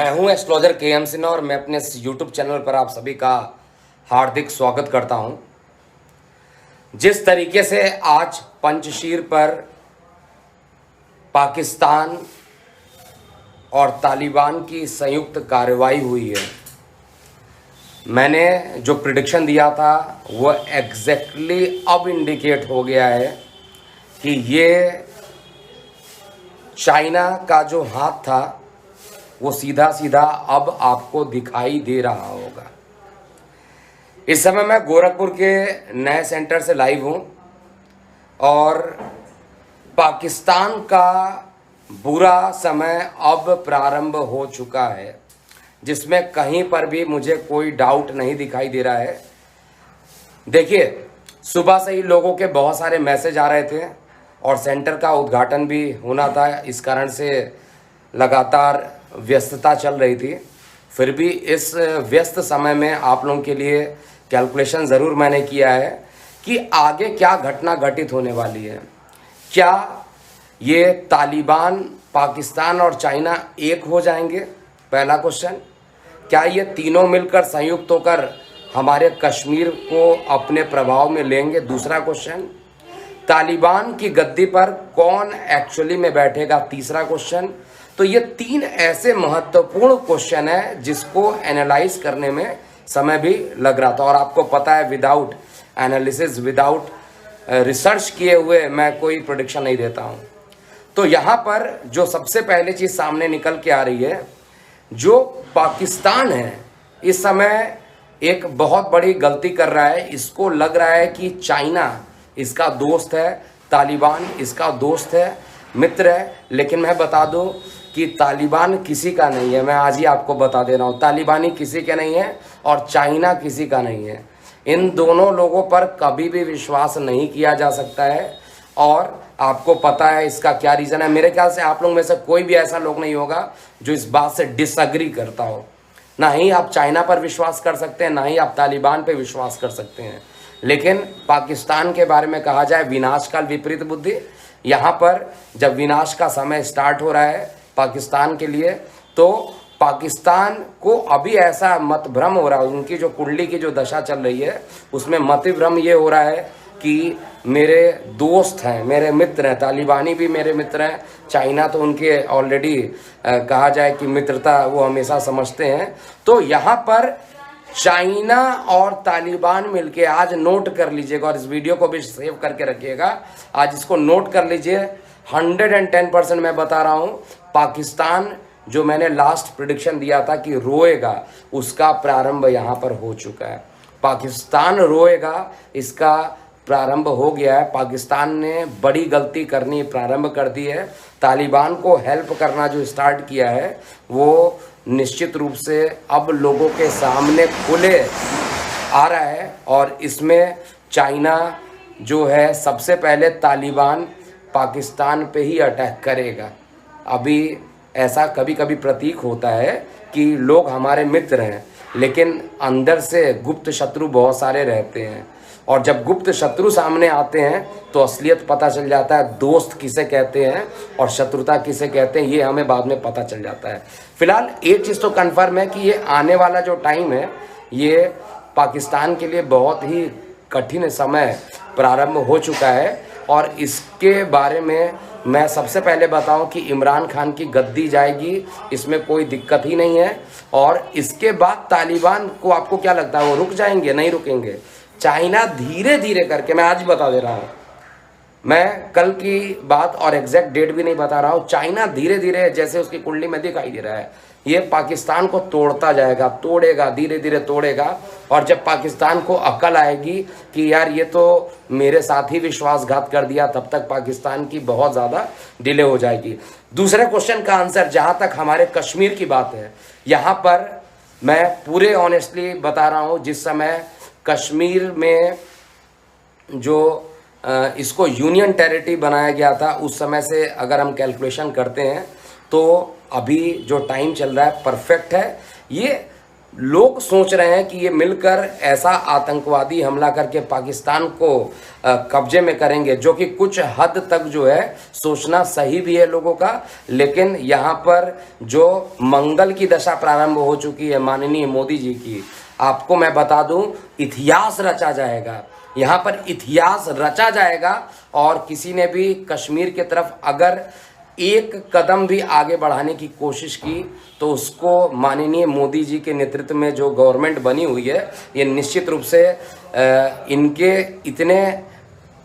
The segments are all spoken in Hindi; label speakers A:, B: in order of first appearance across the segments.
A: मैं हूं एस्ट्रोलॉजर के.एम. सिन्हा और मैं अपने इस यूट्यूब चैनल पर आप सभी का हार्दिक स्वागत करता हूं। जिस तरीके से आज पंचशीर पर पाकिस्तान और तालिबान की संयुक्त कार्रवाई हुई है, मैंने जो प्रिडिक्शन दिया था वो एग्जैक्टली अब इंडिकेट हो गया है कि ये चाइना का जो हाथ था वो सीधा सीधा अब आपको दिखाई दे रहा होगा। इस समय मैं गोरखपुर के नए सेंटर से लाइव हूँ और पाकिस्तान का बुरा समय अब प्रारंभ हो चुका है, जिसमें कहीं पर भी मुझे कोई डाउट नहीं दिखाई दे रहा है। देखिए, सुबह से ही लोगों के बहुत सारे मैसेज आ रहे थे और सेंटर का उद्घाटन भी होना था, इस कारण से लगातार व्यस्तता चल रही थी। फिर भी इस व्यस्त समय में आप लोगों के लिए कैलकुलेशन ज़रूर मैंने किया है कि आगे क्या घटना घटित होने वाली है। क्या ये तालिबान, पाकिस्तान और चाइना एक हो जाएंगे? पहला क्वेश्चन। क्या ये तीनों मिलकर संयुक्त होकर हमारे कश्मीर को अपने प्रभाव में लेंगे? दूसरा क्वेश्चन। तालिबान की गद्दी पर कौन एक्चुअली में बैठेगा? तीसरा क्वेश्चन। तो ये तीन ऐसे महत्वपूर्ण क्वेश्चन है जिसको एनालाइज करने में समय भी लग रहा था। और आपको पता है, विदाउट एनालिसिस, विदाउट रिसर्च किए हुए मैं कोई प्रेडिक्शन नहीं देता हूँ। तो यहाँ पर जो सबसे पहले चीज़ सामने निकल के आ रही है, जो पाकिस्तान है इस समय एक बहुत बड़ी गलती कर रहा है। इसको लग रहा है कि चाइना इसका दोस्त है, तालिबान इसका दोस्त है, मित्र है। लेकिन मैं बता दूं कि तालिबान किसी का नहीं है। मैं आज ही आपको बता दे रहा हूँ, तालिबानी किसी के नहीं है और चाइना किसी का नहीं है। इन दोनों लोगों पर कभी भी विश्वास नहीं किया जा सकता है और आपको पता है इसका क्या रीज़न है। मेरे ख्याल से आप लोग में से कोई भी ऐसा लोग नहीं होगा जो इस बात से डिसएग्री करता हो। ना ही आप चाइना पर विश्वास कर सकते हैं, ना ही आप तालिबान पर विश्वास कर सकते हैं। लेकिन पाकिस्तान के बारे में कहा जाए विनाशकाल विपरीत बुद्धि, यहाँ पर जब विनाश का समय स्टार्ट हो रहा है पाकिस्तान के लिए, तो पाकिस्तान को अभी ऐसा मतभ्रम हो रहा है। उनकी जो कुंडली की जो दशा चल रही है उसमें मतभ्रम ये हो रहा है कि मेरे दोस्त हैं, मेरे मित्र हैं, तालिबानी भी मेरे मित्र हैं, चाइना तो उनके ऑलरेडी कहा जाए कि मित्रता वो हमेशा समझते हैं। तो यहाँ पर चाइना और तालिबान मिलके, आज नोट कर लीजिएगा और इस वीडियो को भी सेव करके रखिएगा, आज इसको नोट कर लीजिए। 110% मैं बता रहा हूँ, पाकिस्तान जो मैंने लास्ट प्रेडिक्शन दिया था कि रोएगा, उसका प्रारंभ यहाँ पर हो चुका है। पाकिस्तान रोएगा, इसका प्रारंभ हो गया है। पाकिस्तान ने बड़ी गलती करनी प्रारंभ कर दी है। तालिबान को हेल्प करना जो स्टार्ट किया है वो निश्चित रूप से अब लोगों के सामने खुले आ रहा है। और इसमें चाइना जो है सबसे पहले तालिबान पाकिस्तान पे ही अटैक करेगा। अभी ऐसा कभी कभी प्रतीक होता है कि लोग हमारे मित्र हैं, लेकिन अंदर से गुप्त शत्रु बहुत सारे रहते हैं। और जब गुप्त शत्रु सामने आते हैं तो असलियत पता चल जाता है, दोस्त किसे कहते हैं और शत्रुता किसे कहते हैं ये हमें बाद में पता चल जाता है। फिलहाल एक चीज़ तो कन्फर्म है कि ये आने वाला जो टाइम है ये पाकिस्तान के लिए बहुत ही कठिन समय प्रारंभ हो चुका है। और इसके बारे में मैं सबसे पहले बताऊं कि इमरान खान की गद्दी जाएगी, इसमें कोई दिक्कत ही नहीं है। और इसके बाद तालिबान को आपको क्या लगता है, वो रुक जाएंगे? नहीं रुकेंगे। चाइना धीरे धीरे करके, मैं आज बता दे रहा हूँ, मैं कल की बात और एग्जैक्ट डेट भी नहीं बता रहा हूँ, चाइना धीरे धीरे जैसे उसकी कुंडली में दिखाई दे रहा है ये पाकिस्तान को तोड़ता जाएगा, तोड़ेगा, धीरे धीरे तोड़ेगा। और जब पाकिस्तान को अकल आएगी कि यार ये तो मेरे साथ ही विश्वासघात कर दिया, तब तक पाकिस्तान की बहुत ज़्यादा डिले हो जाएगी। दूसरे क्वेश्चन का आंसर, जहाँ तक हमारे कश्मीर की बात है, यहाँ पर मैं पूरे ऑनेस्टली बता रहा हूँ, जिस समय कश्मीर में जो इसको यूनियन टेरिटरी बनाया गया था उस समय से अगर हम कैलकुलेशन करते हैं तो अभी जो टाइम चल रहा है परफेक्ट है। ये लोग सोच रहे हैं कि ये मिलकर ऐसा आतंकवादी हमला करके पाकिस्तान को कब्जे में करेंगे, जो कि कुछ हद तक जो है सोचना सही भी है लोगों का। लेकिन यहाँ पर जो मंगल की दशा प्रारंभ हो चुकी है माननीय मोदी जी की, आपको मैं बता दूं, इतिहास रचा जाएगा, यहाँ पर इतिहास रचा जाएगा। और किसी ने भी कश्मीर की तरफ अगर एक कदम भी आगे बढ़ाने की कोशिश की तो उसको माननीय मोदी जी के नेतृत्व में जो गवर्नमेंट बनी हुई है, ये निश्चित रूप से इनके इतने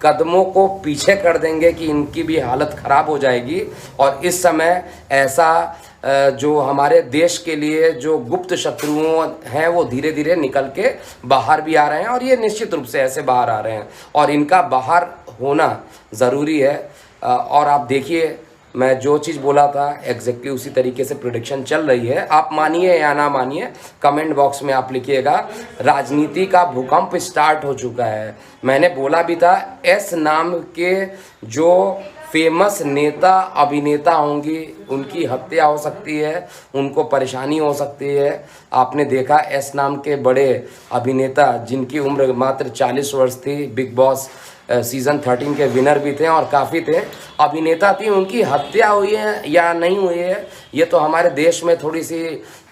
A: कदमों को पीछे कर देंगे कि इनकी भी हालत ख़राब हो जाएगी। और इस समय ऐसा जो हमारे देश के लिए जो गुप्त शत्रुओं हैं वो धीरे धीरे निकल के बाहर भी आ रहे हैं, और ये निश्चित रूप से ऐसे बाहर आ रहे हैं और इनका बाहर होना ज़रूरी है। और आप देखिए, मैं जो चीज़ बोला था एग्जैक्टली उसी तरीके से प्रेडिक्शन चल रही है। आप मानिए या ना मानिए, कमेंट बॉक्स में आप लिखिएगा। राजनीति का भूकंप स्टार्ट हो चुका है। मैंने बोला भी था, एस नाम के जो फेमस नेता अभिनेता होंगी उनकी हत्या हो सकती है, उनको परेशानी हो सकती है। आपने देखा एस नाम के बड़े अभिनेता जिनकी उम्र मात्र 40 वर्ष थी, बिग बॉस सीज़न 13 के विनर भी थे और काफ़ी थे, अभिनेता थी, उनकी हत्या हुई है या नहीं हुई है, ये तो हमारे देश में थोड़ी सी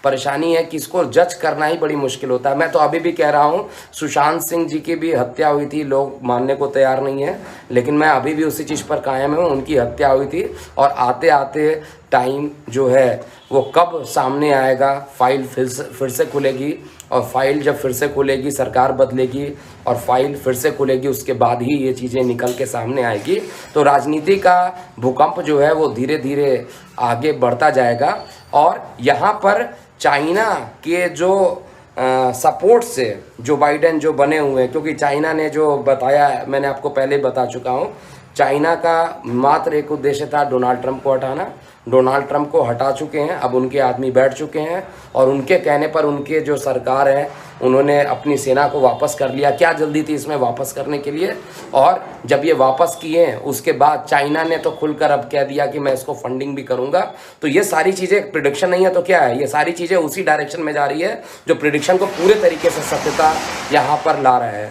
A: परेशानी है कि इसको जज करना ही बड़ी मुश्किल होता है। मैं तो अभी भी कह रहा हूँ, सुशांत सिंह जी की भी हत्या हुई थी, लोग मानने को तैयार नहीं है, लेकिन मैं अभी भी उसी चीज़ पर कायम हूँ, उनकी हत्या हुई थी। और आते आते टाइम जो है वो कब सामने आएगा, फाइल फिर से खुलेगी, और फाइल जब फिर से खुलेगी, सरकार बदलेगी और फाइल फिर से खुलेगी, उसके बाद ही ये चीज़ें निकल के सामने आएगी। तो राजनीति का भूकंप जो है वो धीरे धीरे आगे बढ़ता जाएगा। और यहाँ पर चाइना के जो सपोर्ट से जो बाइडेन जो बने हुए हैं, क्योंकि चाइना ने जो बताया, मैंने आपको पहले बता चुका हूँ, चाइना का मात्र एक उद्देश्य था डोनाल्ड ट्रंप को हटाना। डोनाल्ड ट्रंप को हटा चुके हैं, अब उनके आदमी बैठ चुके हैं और उनके कहने पर उनके जो सरकार है उन्होंने अपनी सेना को वापस कर लिया। क्या जल्दी थी इसमें वापस करने के लिए? और जब ये वापस किए उसके बाद चाइना ने तो खुलकर अब कह दिया कि मैं इसको फंडिंग भी करूंगा। तो ये सारी चीज़ें प्रिडिक्शन नहीं है तो क्या है, ये सारी चीज़ें उसी डायरेक्शन में जा रही है जो प्रिडिक्शन को पूरे तरीके से सत्यता यहाँ पर ला रहा है।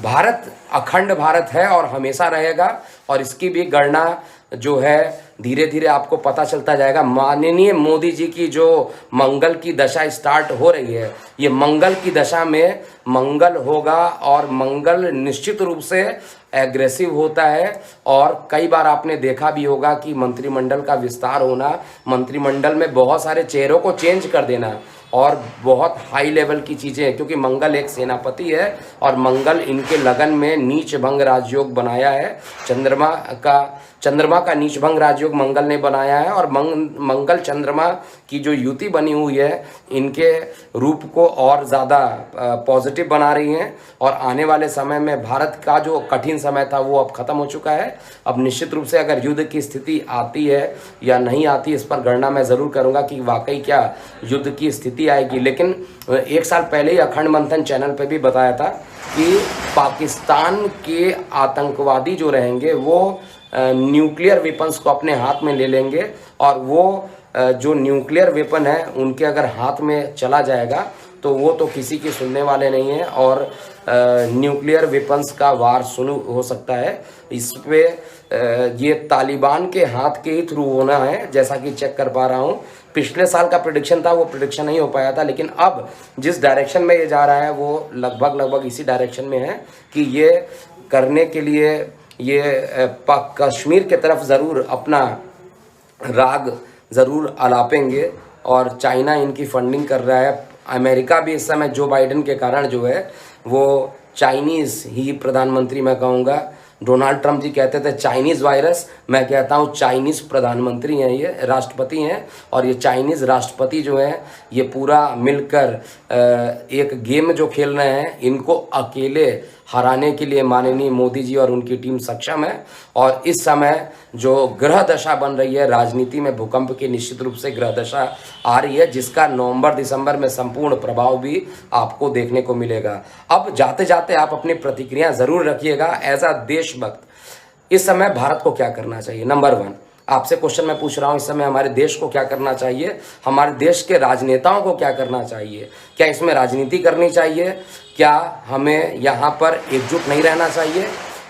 A: भारत अखंड भारत है और हमेशा रहेगा, और इसकी भी गणना जो है धीरे धीरे आपको पता चलता जाएगा। माननीय मोदी जी की जो मंगल की दशा स्टार्ट हो रही है, ये मंगल की दशा में मंगल होगा, और मंगल निश्चित रूप से एग्रेसिव होता है। और कई बार आपने देखा भी होगा कि मंत्रिमंडल का विस्तार होना, मंत्रिमंडल में बहुत सारे चेहरों को चेंज कर देना और बहुत हाई लेवल की चीज़ें, क्योंकि मंगल एक सेनापति है और मंगल इनके लगन में नीच भंग राजयोग बनाया है। चंद्रमा का नीच भंग राजयोग मंगल ने बनाया है, और मंगल चंद्रमा की जो युति बनी हुई है इनके रूप को और ज़्यादा पॉजिटिव बना रही हैं। और आने वाले समय में भारत का जो कठिन समय था वो अब ख़त्म हो चुका है। अब निश्चित रूप से अगर युद्ध की स्थिति आती है या नहीं आती, इस पर गणना मैं ज़रूर करूँगा कि वाकई क्या युद्ध की स्थिति आएगी। लेकिन एक साल पहले ही अखंड मंथन चैनल पे भी बताया था कि पाकिस्तान के आतंकवादी जो रहेंगे वो न्यूक्लियर वेपन्स को अपने हाथ में ले लेंगे, और वो जो न्यूक्लियर वेपन है उनके अगर हाथ में चला जाएगा तो वो तो किसी की सुनने वाले नहीं हैं, और न्यूक्लियर वेपन्स का वार शुरू हो सकता है। इस पे ये तालिबान के हाथ के ही थ्रू होना है, जैसा कि चेक कर पा रहा हूँ। पिछले साल का प्रेडिक्शन था, वो प्रेडिक्शन नहीं हो पाया था, लेकिन अब जिस डायरेक्शन में ये जा रहा है वो लगभग इसी डायरेक्शन में है कि ये करने के लिए ये कश्मीर के तरफ ज़रूर अपना राग ज़रूर अलापेंगे। और चाइना इनकी फंडिंग कर रहा है। अमेरिका भी इस समय जो बाइडेन के कारण जो है वो चाइनीज़ ही प्रधानमंत्री मैं कहूँगा। डोनाल्ड ट्रंप जी कहते थे चाइनीज़ वायरस, मैं कहता हूँ चाइनीज़ प्रधानमंत्री हैं, ये राष्ट्रपति हैं। और ये चाइनीज़ राष्ट्रपति जो हैं ये पूरा मिलकर एक गेम जो खेल रहे हैं, इनको अकेले हराने के लिए माननीय मोदी जी और उनकी टीम सक्षम है। और इस समय जो ग्रह दशा बन रही है, राजनीति में भूकंप की निश्चित रूप से ग्रह दशा आ रही है, जिसका नवंबर दिसंबर में संपूर्ण प्रभाव भी आपको देखने को मिलेगा। अब जाते जाते आप अपनी प्रतिक्रिया ज़रूर रखिएगा एज अ देशभक्त। इस समय भारत को क्या करना चाहिए? नंबर 1, आपसे क्वेश्चन मैं पूछ रहा हूँ इस समय हमारे देश को क्या करना चाहिए, हमारे देश के राजनेताओं को क्या करना चाहिए, क्या इसमें राजनीति करनी चाहिए, क्या हमें यहाँ पर एकजुट नहीं रहना चाहिए।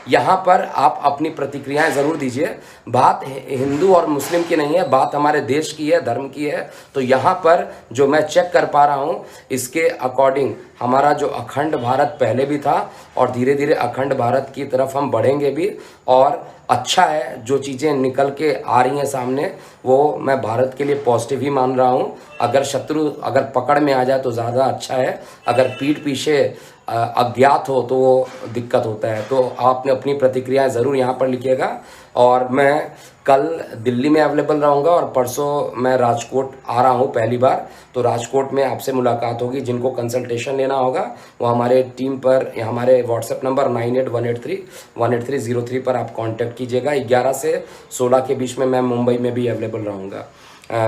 A: यहाँ पर आप अपनी प्रतिक्रियाएं ज़रूर दीजिए। बात हिंदू और मुस्लिम की नहीं है, बात हमारे देश की है, धर्म की है। तो यहाँ पर जो मैं चेक कर पा रहा हूँ इसके अकॉर्डिंग हमारा जो अखंड भारत पहले भी था और धीरे धीरे अखंड भारत की तरफ हम बढ़ेंगे भी। और अच्छा है जो चीज़ें निकल के आ रही हैं सामने, वो मैं भारत के लिए पॉजिटिव ही मान रहा हूँ। अगर शत्रु अगर पकड़ में आ जाए तो ज़्यादा अच्छा है, अगर पीठ पीछे अज्ञात हो तो वो दिक्कत होता है। तो आपने अपनी प्रतिक्रियाएं ज़रूर यहाँ पर लिखिएगा। और मैं कल दिल्ली में अवेलेबल रहूँगा और परसों मैं राजकोट आ रहा हूँ पहली बार। तो राजकोट में आपसे मुलाकात होगी। जिनको कंसल्टेशन लेना होगा वो हमारे टीम पर या हमारे व्हाट्सएप नंबर 9818318303 पर आप कांटेक्ट कीजिएगा। 11 से 16 के बीच में मैं मुंबई में भी अवेलेबल रहूँगा।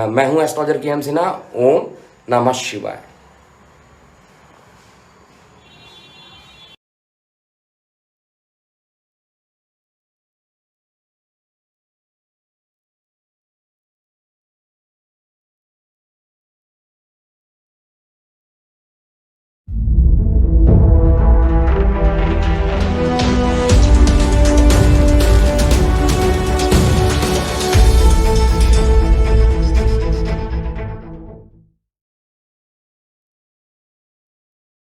A: मैं हूँ एस्ट्रोलॉजर के एम सिन्हा। ओम नमः शिवाय।